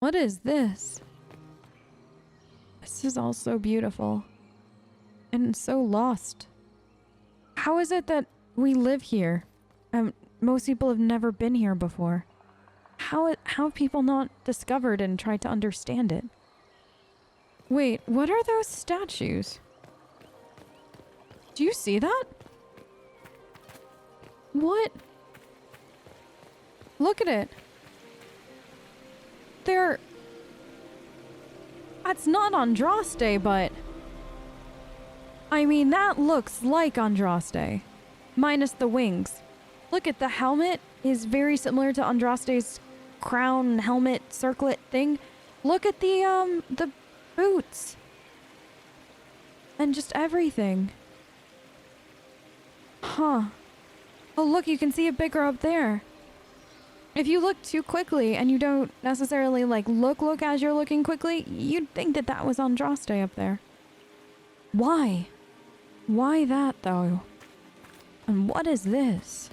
What is this? This is all so beautiful. And so lost. How is it that we live here? Most people have never been here before. How have people not discovered and tried to understand it? Wait, what are those statues? Do you see that? What? Look at it. That's not Andraste, but... I mean, that looks like Andraste. Minus the wings. Look at the helmet is very similar to Andraste's crown, helmet, circlet thing. Look at the boots. And just everything. Huh. Oh, look, you can see it bigger up there. If you look too quickly and you don't necessarily like look as you're looking quickly, you'd think that that was Andraste up there. Why? Why that though? And what is this?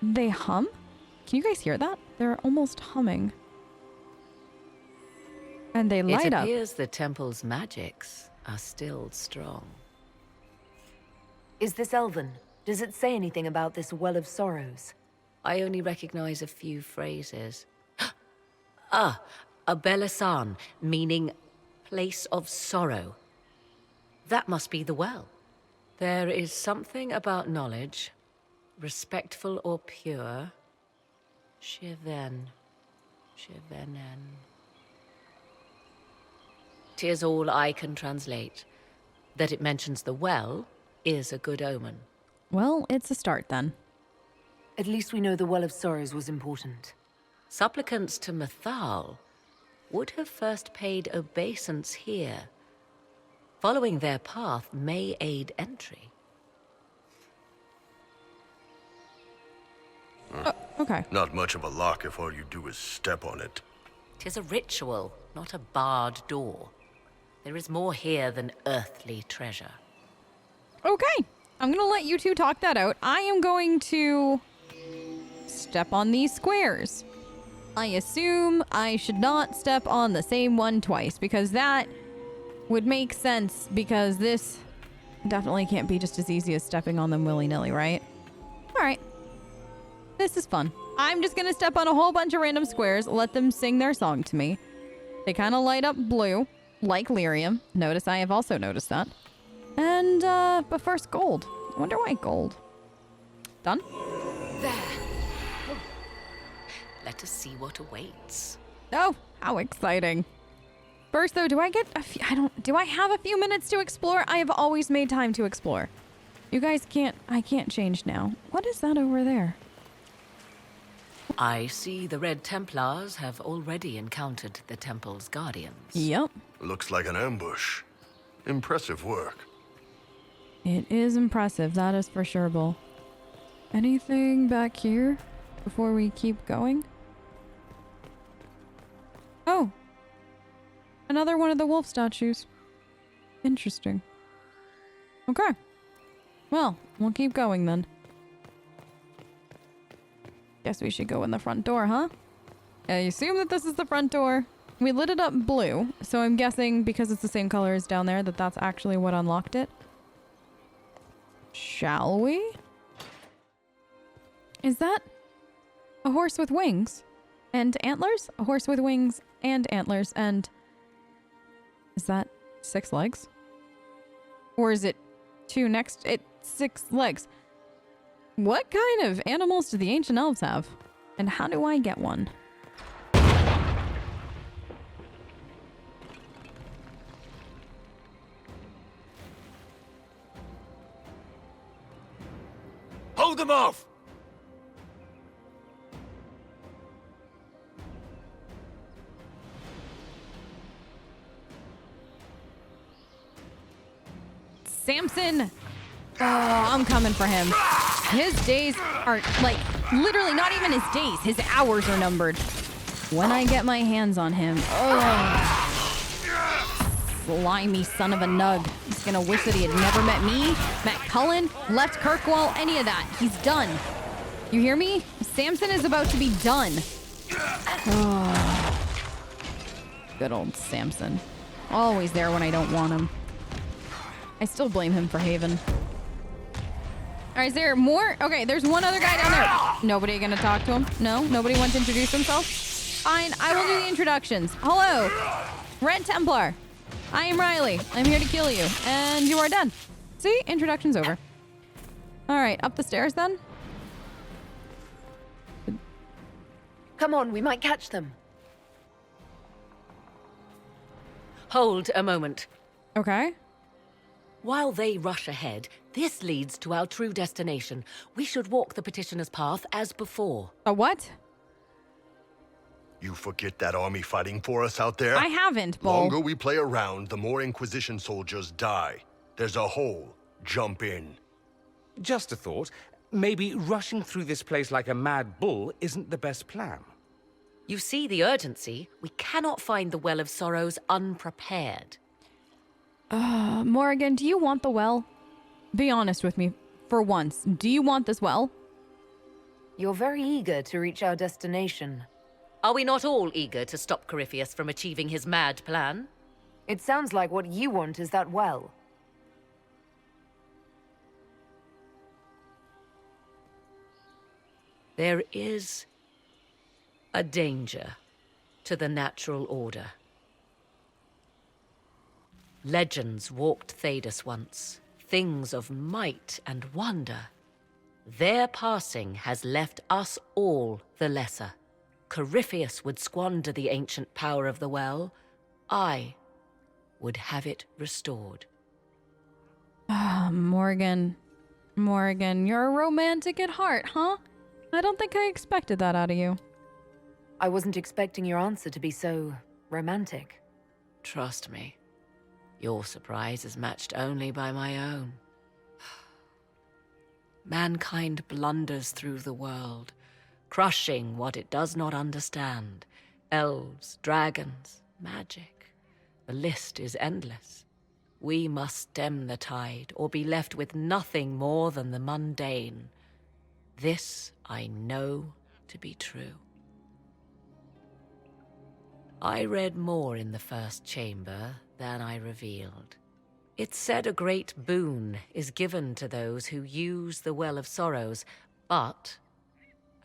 They hum? Can you guys hear that? They're almost humming. And they light up. It appears the temple's magics are still strong. Is this Elven? Does it say anything about this Well of Sorrows? I only recognize a few phrases. A Belasan, meaning place of sorrow. That must be the well. There is something about knowledge, respectful or pure. Shivenen. 'Tis all I can translate. That it mentions the well is a good omen. Well, it's a start then. At least we know the Well of Sorrows was important. Supplicants to Mythal would have first paid obeisance here. Following their path may aid entry. Okay. Not much of a lock if all you do is step on it. 'Tis a ritual, not a barred door. There is more here than earthly treasure. Okay. I'm gonna let you two talk that out. I am going to step on these squares. I assume I should not step on the same one twice because that would make sense because this definitely can't be just as easy as stepping on them willy-nilly, right? All right. This is fun. I'm just gonna step on a whole bunch of random squares, let them sing their song to me. They kind of light up blue, like lyrium. Notice I have also noticed that. And, but first gold. I wonder why gold. Done? There. Let us see what awaits. Oh, how exciting. First though, do I have a few minutes to explore? I have always made time to explore. You guys I can't change now. What is that over there? I see the Red Templars have already encountered the temple's guardians. Yep. Looks like an ambush. Impressive work. It is impressive, that is for sure, Bull. Anything back here before we keep going? Oh! Another one of the wolf statues. Interesting. Okay. Well, we'll keep going then. Guess we should go in the front door, huh? I assume that this is the front door. We lit it up blue, so I'm guessing because it's the same color as down there that that's actually what unlocked it. Shall we? Is that a horse with wings and antlers? A horse with wings and antlers, and is that 6 legs? Or is it 6 legs? What kind of animals do the ancient elves have? And how do I get one? Hold them off! Samson! Oh, I'm coming for him. His days are, like, literally not even his days. His hours are numbered. When I get my hands on him. Oh. Slimy son of a nug. He's gonna wish that he had never met me, met Cullen, left Kirkwall, any of that. He's done. You hear me? Samson is about to be done. Oh. Good old Samson. Always there when I don't want him. I still blame him for Haven. All right, is there more? Okay, there's one other guy down there. Nobody gonna talk to him? No? Nobody wants to introduce himself? Fine, I will do the introductions. Hello, Red Templar. I am Riley. I'm here to kill you. And you are done. See? Introduction's over. All right, up the stairs then? Come on, we might catch them. Hold a moment. Okay. While they rush ahead, this leads to our true destination. We should walk the petitioner's path as before. A what? You forget that army fighting for us out there? I haven't, Bull. Longer we play around, the more Inquisition soldiers die. There's a hole. Jump in. Just a thought. Maybe rushing through this place like a mad bull isn't the best plan. You see the urgency? We cannot find the Well of Sorrows unprepared. Morrigan, do you want the well? Be honest with me, for once. Do you want this well? You're very eager to reach our destination. Are we not all eager to stop Corypheus from achieving his mad plan? It sounds like what you want is that well. There is a danger to the natural order. Legends walked Thedas once, things of might and wonder. Their passing has left us all the lesser. Corypheus would squander the ancient power of the well. I would have it restored. Morgan, you're a romantic at heart, huh? I don't think I expected that out of you. I wasn't expecting your answer to be so romantic. Trust me, your surprise is matched only by my own. Mankind blunders through the world, crushing what it does not understand. Elves, dragons, magic. The list is endless. We must stem the tide, or be left with nothing more than the mundane. This I know to be true. I read more in the first chamber than I revealed. It said a great boon is given to those who use the Well of Sorrows, but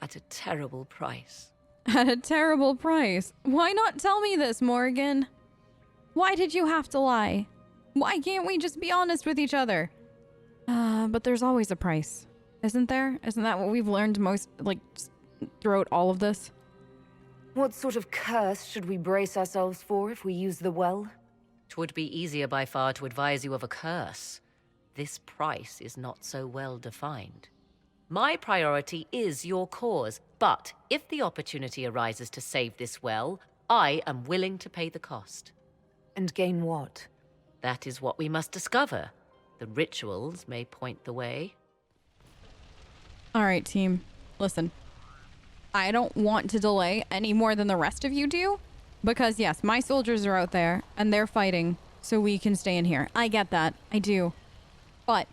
at a terrible price. At a terrible price. Why not tell me this, Morgan? Why did you have to lie? Why can't we just be honest with each other? But there's always a price, isn't there? Isn't that what we've learned most, throughout all of this? What sort of curse should we brace ourselves for if we use the well? 'Twould be easier by far to advise you of a curse. This price is not so well defined. My priority is your cause, but if the opportunity arises to save this well, I am willing to pay the cost. And gain what? That is what we must discover. The rituals may point the way. All right, team. Listen. I don't want to delay any more than the rest of you do. Because, yes, my soldiers are out there, and they're fighting, so we can stay in here. I get that. I do. But,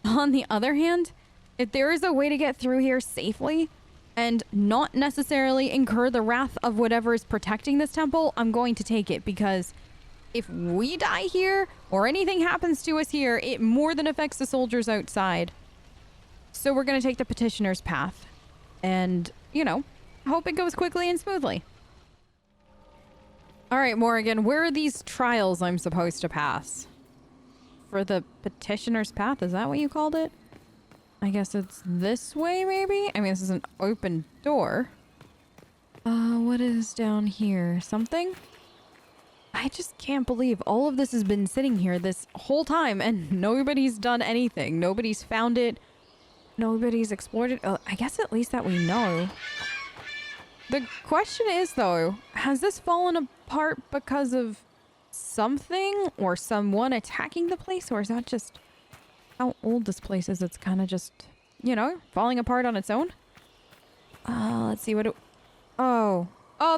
on the other hand, if there is a way to get through here safely, and not necessarily incur the wrath of whatever is protecting this temple, I'm going to take it, because if we die here, or anything happens to us here, it more than affects the soldiers outside. So we're going to take the petitioner's path. And, hope it goes quickly and smoothly. All right, Morrigan, where are these trials I'm supposed to pass? For the petitioner's path, is that what you called it? I guess it's this way, maybe? I mean, this is an open door. What is down here? Something? I just can't believe all of this has been sitting here this whole time and nobody's done anything. Nobody's found it. Nobody's explored it. I guess at least that we know. The question is, though, has this fallen apart because of something or someone attacking the place? Or is that just how old this place is? It's kind of just, falling apart on its own? Let's see what it... Oh,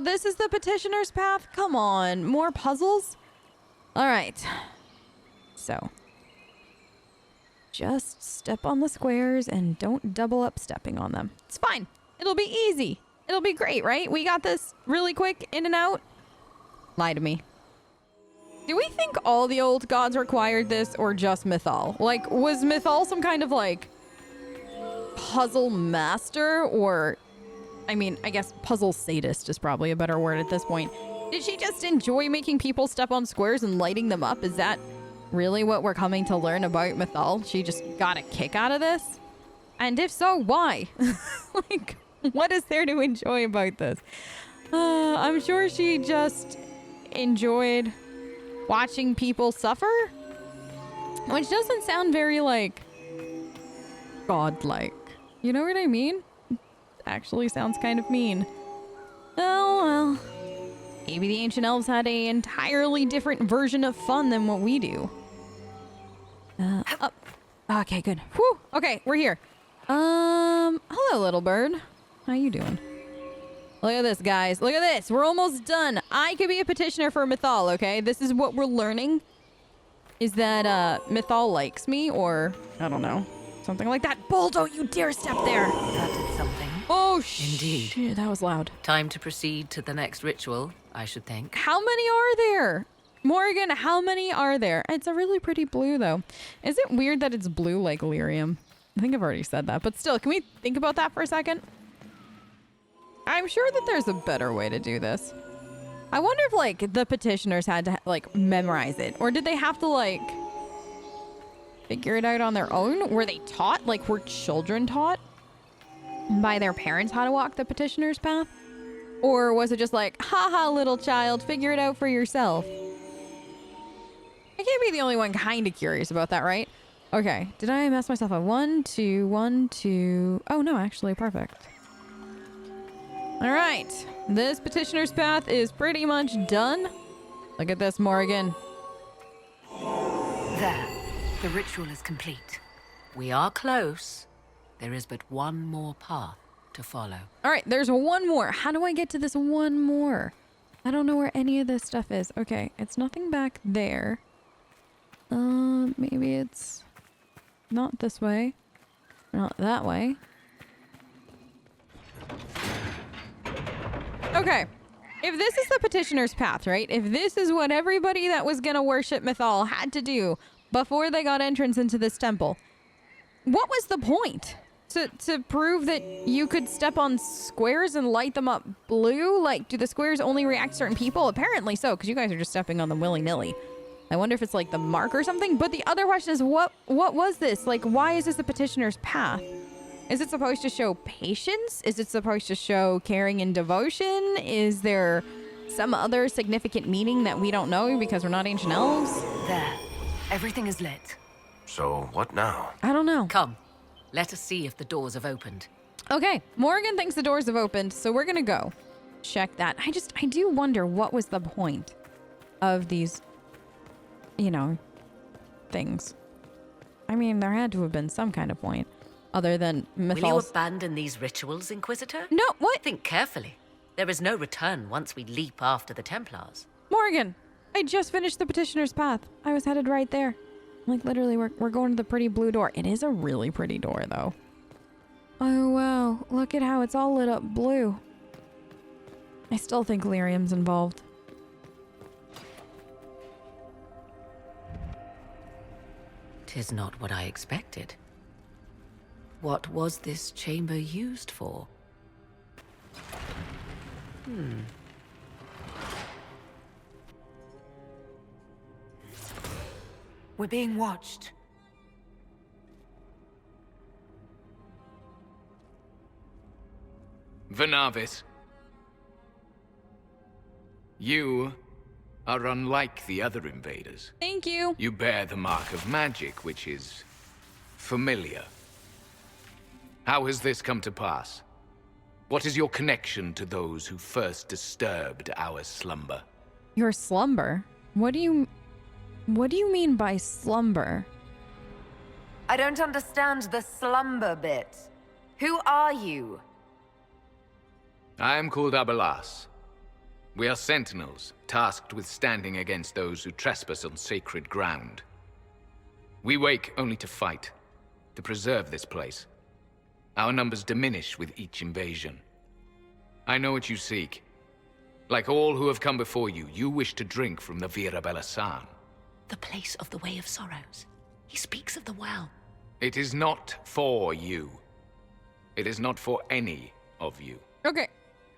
this is the petitioner's path? Come on, more puzzles? All right. So, just step on the squares and don't double up stepping on them. It's fine. It'll be easy. It'll be great, right? We got this really quick, in and out. Lie to me. Do we think all the old gods required this or just Mythal? Like, was Mythal some kind of, like, puzzle master or... I mean, I guess puzzle sadist is probably a better word at this point. Did she just enjoy making people step on squares and lighting them up? Is that really what we're coming to learn about Mythal? She just got a kick out of this? And if so, why? Like, what is there to enjoy about this? I'm sure she just enjoyed watching people suffer, which doesn't sound very, like, godlike. You know what I mean? It actually sounds kind of mean. Oh, well. Maybe the ancient elves had an entirely different version of fun than what we do. Up. Okay, good. Whew. Okay, we're here. Hello, little bird. How you doing? Look at this, guys. Look at this. We're almost done. I could be a petitioner for Mythal, okay? This is what we're learning. Is that, Mythal likes me, or, I don't know, something like that. Bull, don't you dare step there. That did something. Oh, Indeed. shit, that was loud. Time to proceed to the next ritual, I should think. How many are there? Morgan, how many are there? It's a really pretty blue, though. Is it weird that it's blue like lyrium? I think I've already said that, but still, can we think about that for a second? I'm sure that there's a better way to do this. I wonder if, like, the petitioners had to, like, memorize it. Or did they have to, like, figure it out on their own? Were they taught? Like, were children taught by their parents how to walk the petitioner's path? Or was it just like, haha, little child, figure it out for yourself? I can't be the only one kind of curious about that, right? Okay, did I mess myself up? 1, 2, 1, 2. Oh, no, actually, perfect. All right, this petitioner's path is pretty much done. Look at this, Morgan. There. The ritual is complete. We are close. There is but one more path to follow. All right, there's one more. How do I get to this one more? I don't know where any of this stuff is. Okay, it's nothing back there. Maybe it's not this way. Not that way. Okay. If this is the petitioner's path, right? If this is what everybody that was gonna worship Mythal had to do before they got entrance into this temple, what was the point? To prove that you could step on squares and light them up blue? Like, do the squares only react to certain people? Apparently so, because you guys are just stepping on them willy-nilly. I wonder if it's like the mark or something. But the other question is, what was this? Like, why is this the petitioner's path? Is it supposed to show patience? Is it supposed to show caring and devotion? Is there some other significant meaning that we don't know because we're not ancient elves? There. Everything is lit. So, what now? I don't know. Come, let us see if the doors have opened. Okay, Morgan thinks the doors have opened, so we're gonna go check that. I do wonder what was the point of these, you know, things. I mean, there had to have been some kind of point other than Will you Mythal's... abandon these rituals, Inquisitor? No, what? Think carefully. There is no return once we leap after the Templars. Morgan, I just finished the petitioner's path. I was headed right there. Like, literally, we're going to the pretty blue door. It is a really pretty door, though. Oh, wow. Look at how it's all lit up blue. I still think lyrium's involved. Tis not what I expected. What was this chamber used for? We're being watched. Vanavis, you are unlike the other invaders. Thank you. You bear the mark of magic, which is familiar. How has this come to pass? What is your connection to those who first disturbed our slumber? Your slumber? What do you mean by slumber? I don't understand the slumber bit. Who are you? I am called Belas. We are sentinels, tasked with standing against those who trespass on sacred ground. We wake only to fight, to preserve this place. Our numbers diminish with each invasion. I know what you seek. Like all who have come before you, you wish to drink from the Vira Belasan. The place of the Way of Sorrows. He speaks of the well. It is not for you. It is not for any of you. Okay,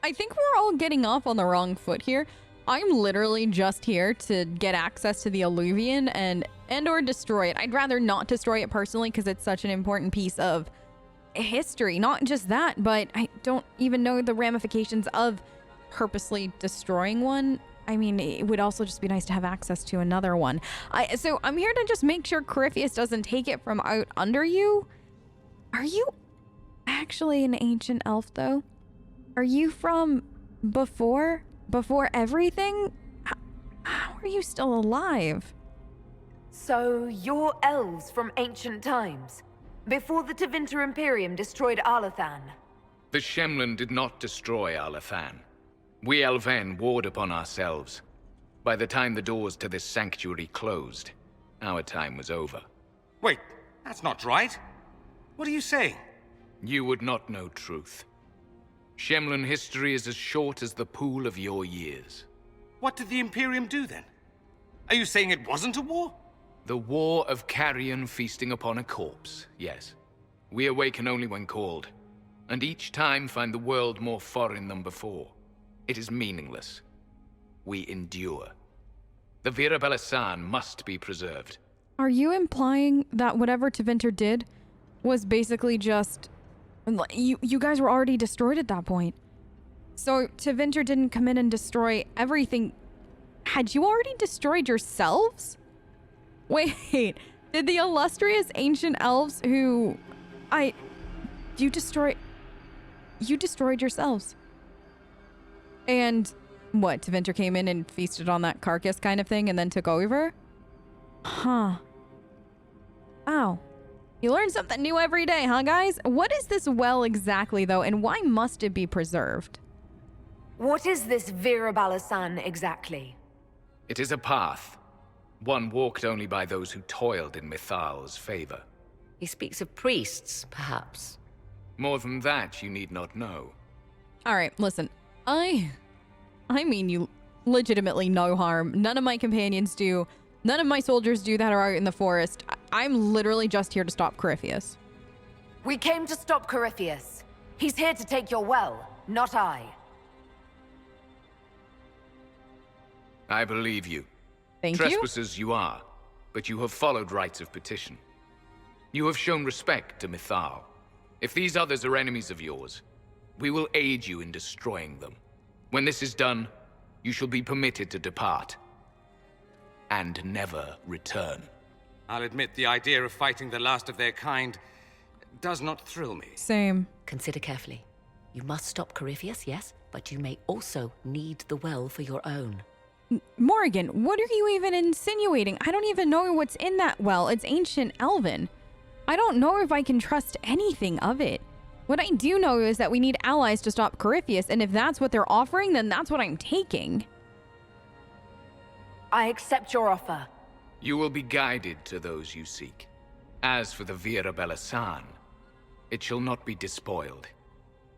I think we're all getting off on the wrong foot here. I'm literally just here to get access to the Alluvian and or destroy it. I'd rather not destroy it personally because it's such an important piece of history. Not just that, but I don't even know the ramifications of purposely destroying one. I mean, it would also just be nice to have access to another one. So I'm here to just make sure Corypheus doesn't take it from out under you. Are you actually an ancient elf, though? Are you from before everything? How are you still alive? So, you're elves from ancient times? Before the Tevinter Imperium destroyed Arlathan? The Shemlin did not destroy Arlathan. We Elven warred upon ourselves. By the time the doors to this sanctuary closed, our time was over. Wait, that's not right. What are you saying? You would not know truth. Shemlin history is as short as the pool of your years. What did the Imperium do then? Are you saying it wasn't a war? The war of carrion feasting upon a corpse, yes. We awaken only when called, and each time find the world more foreign than before. It is meaningless. We endure. The Vira Belasan must be preserved. Are you implying that whatever Tevinter did was basically just... You guys were already destroyed at that point. So Tevinter didn't come in and destroy everything. Had you already destroyed yourselves? Wait, did the illustrious ancient elves who... You destroyed yourselves. And what, Tevinter came in and feasted on that carcass kind of thing and then took over? Huh. Wow. You learn something new every day, huh, guys? What is this well exactly, though, and why must it be preserved? What is this Vira Balasan exactly? It is a path. One walked only by those who toiled in Mythal's favor. He speaks of priests, perhaps. More than that, you need not know. All right, listen. I mean you legitimately no harm. None of my companions do. None of my soldiers do that are out in the forest. I'm literally just here to stop Corypheus. We came to stop Corypheus. He's here to take your well, not I. I believe you. Thank you. Trespassers you are, but you have followed rites of petition. You have shown respect to Mythal. If these others are enemies of yours, we will aid you in destroying them. When this is done, you shall be permitted to depart. And never return. I'll admit the idea of fighting the last of their kind does not thrill me. Same. Consider carefully. You must stop Corypheus, yes, but you may also need the well for your own. Morrigan, what are you even insinuating? I don't even know what's in that well. It's ancient Elven. I don't know if I can trust anything of it. What I do know is that we need allies to stop Corypheus, and if that's what they're offering, then that's what I'm taking. I accept your offer. You will be guided to those you seek. As for the Vira Belasan, it shall not be despoiled,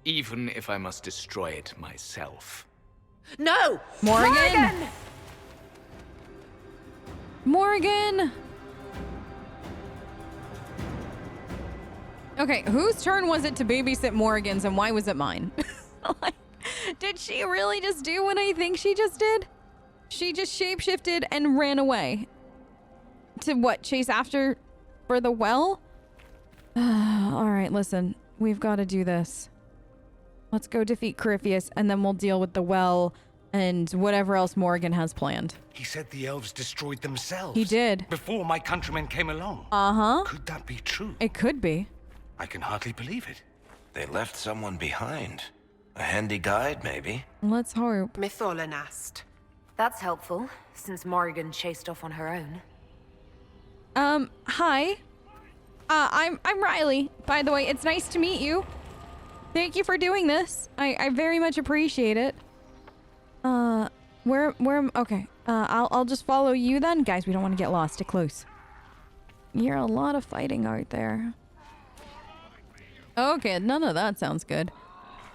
even if I must destroy it myself. No! Morrigan! Morrigan! Okay, whose turn was it to babysit Morrigan's and why was it mine? Like, did she really just do what I think she just did? She just shapeshifted and ran away. To what, chase after for the well? Alright, listen. We've got to do this. Let's go defeat Corypheus and then we'll deal with the well and whatever else Morrigan has planned. He said the elves destroyed themselves. He did. Before my countrymen came along. Uh-huh. Could that be true? It could be. I can hardly believe it. They left someone behind. A handy guide, maybe? Let's hope. Mythal asked. That's helpful, since Morrigan chased off on her own. Hi. I'm Riley. By the way, it's nice to meet you. Thank you for doing this. I very much appreciate it. Okay. I'll just follow you then. Guys, we don't want to get lost. Stay close. You're a lot of fighting out there. Okay, none of that sounds good.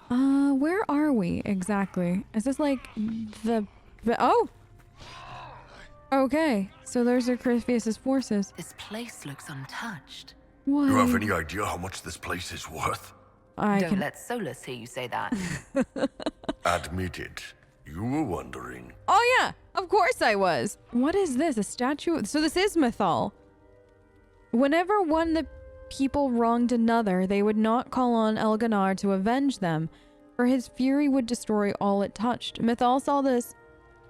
Where are we exactly? Is this like oh! Okay, so there's Acrisius' forces. This place looks untouched. What? You have any idea how much this place is worth? Don't let Solus hear you say that. Admit it. You were wondering. Oh yeah, of course I was. What is this? A statue? So this is Mythal. Whenever one the people wronged another, they would not call on Elganar to avenge them, for his fury would destroy all it touched. Mythal saw this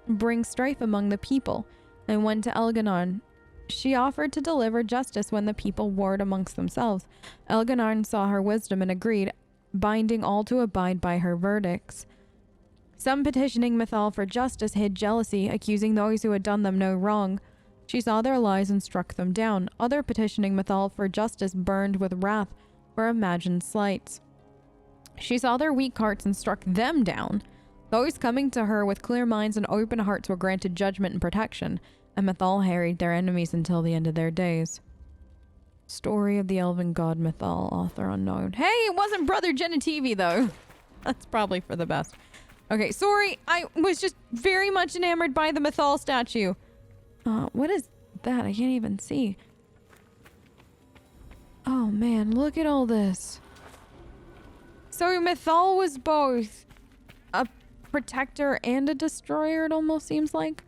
bring strife among the people, and went to Elganar. She offered to deliver justice when the people warred amongst themselves. Elganar saw her wisdom and agreed, binding all to abide by her verdicts. Some petitioning Mythal for justice hid jealousy, accusing those who had done them no wrong. She saw their lies and struck them down. Other petitioning Mythal for justice burned with wrath for imagined slights. She saw their weak hearts and struck them down. Those coming to her with clear minds and open hearts were granted judgment and protection, and Mythal harried their enemies until the end of their days. Story of the Elven God Mythal, author unknown. Hey, it wasn't Brother Genitivi though. That's probably for the best. Okay, sorry, I was just very much enamored by the Mythal statue. What is that? I can't even see. Oh man, look at all this. So Mythal was both a protector and a destroyer, it almost seems like.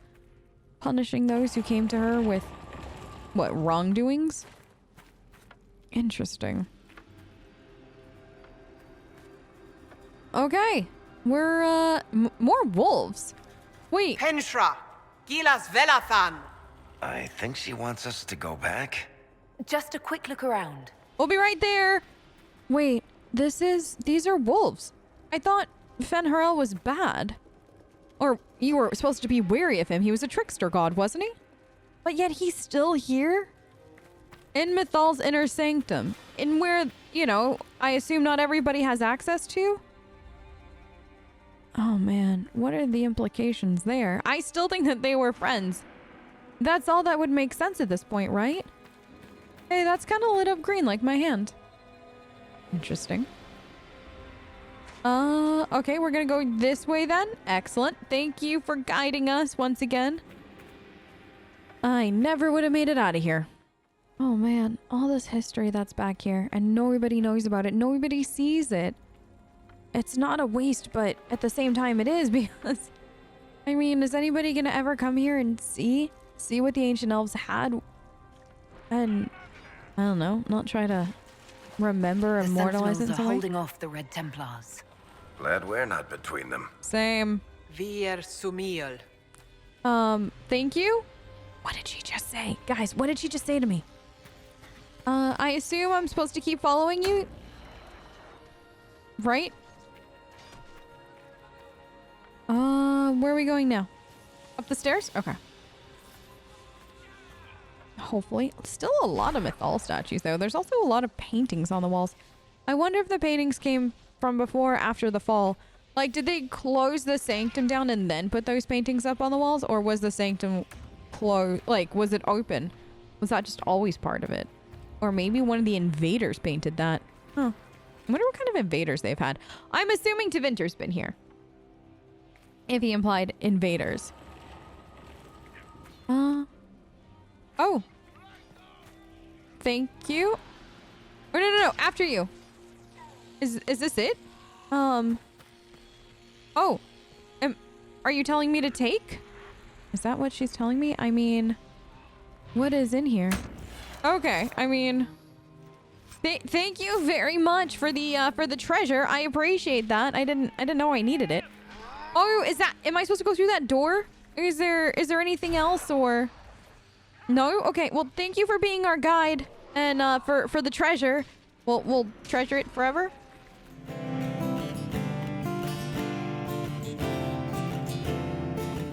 Punishing those who came to her with, what, wrongdoings? Interesting. Okay, we're, more wolves. Wait. Henshra, Gilas Velathan. I think she wants us to go back. Just a quick look around. We'll be right there. Wait, these are wolves. I thought Fen'Harel was bad. Or you were supposed to be wary of him. He was a trickster god, wasn't he? But yet he's still here? In Mythal's inner sanctum. In where, you know, I assume not everybody has access to? Oh man, what are the implications there? I still think that they were friends. That's all that would make sense at this point, right? Hey, that's kind of lit up green like my hand. Interesting. Okay, we're gonna go this way then. Excellent. Thank you for guiding us once again. I never would have made it out of here. Oh man, all this history that's back here, and nobody knows about it. Nobody sees it. It's not a waste, but at the same time it is, because... I mean, is anybody gonna ever come here and see what the ancient elves had? And, I don't know, not try to remember or The immortalize it in Sentinels are some way? holding off the Red Templars. Glad we're not between them. Same. Vir Sumiel. Thank you? What did she just say? Guys, what did she just say to me? I assume I'm supposed to keep following you? Right? Where are we going now? Up the stairs? Okay. Hopefully. Still a lot of Mythal statues, though. There's also a lot of paintings on the walls. I wonder if the paintings came from before or after the fall. Like, did they close the sanctum down and then put those paintings up on the walls? Or was the sanctum closed? Like, was it open? Was that just always part of it? Or maybe one of the invaders painted that. Huh. I wonder what kind of invaders they've had. I'm assuming Tevinter's been here. If he implied invaders. Oh. Thank you. Oh, no. After you. Is this it? Oh. Are you telling me to take? Is that what she's telling me? I mean, what is in here? Okay. I mean, thank you very much for the treasure. I appreciate that. I didn't know I needed it. Oh, am I supposed to go through that door? Is there anything else or? No? Okay. Well, thank you for being our guide and for the treasure. We'll treasure it forever.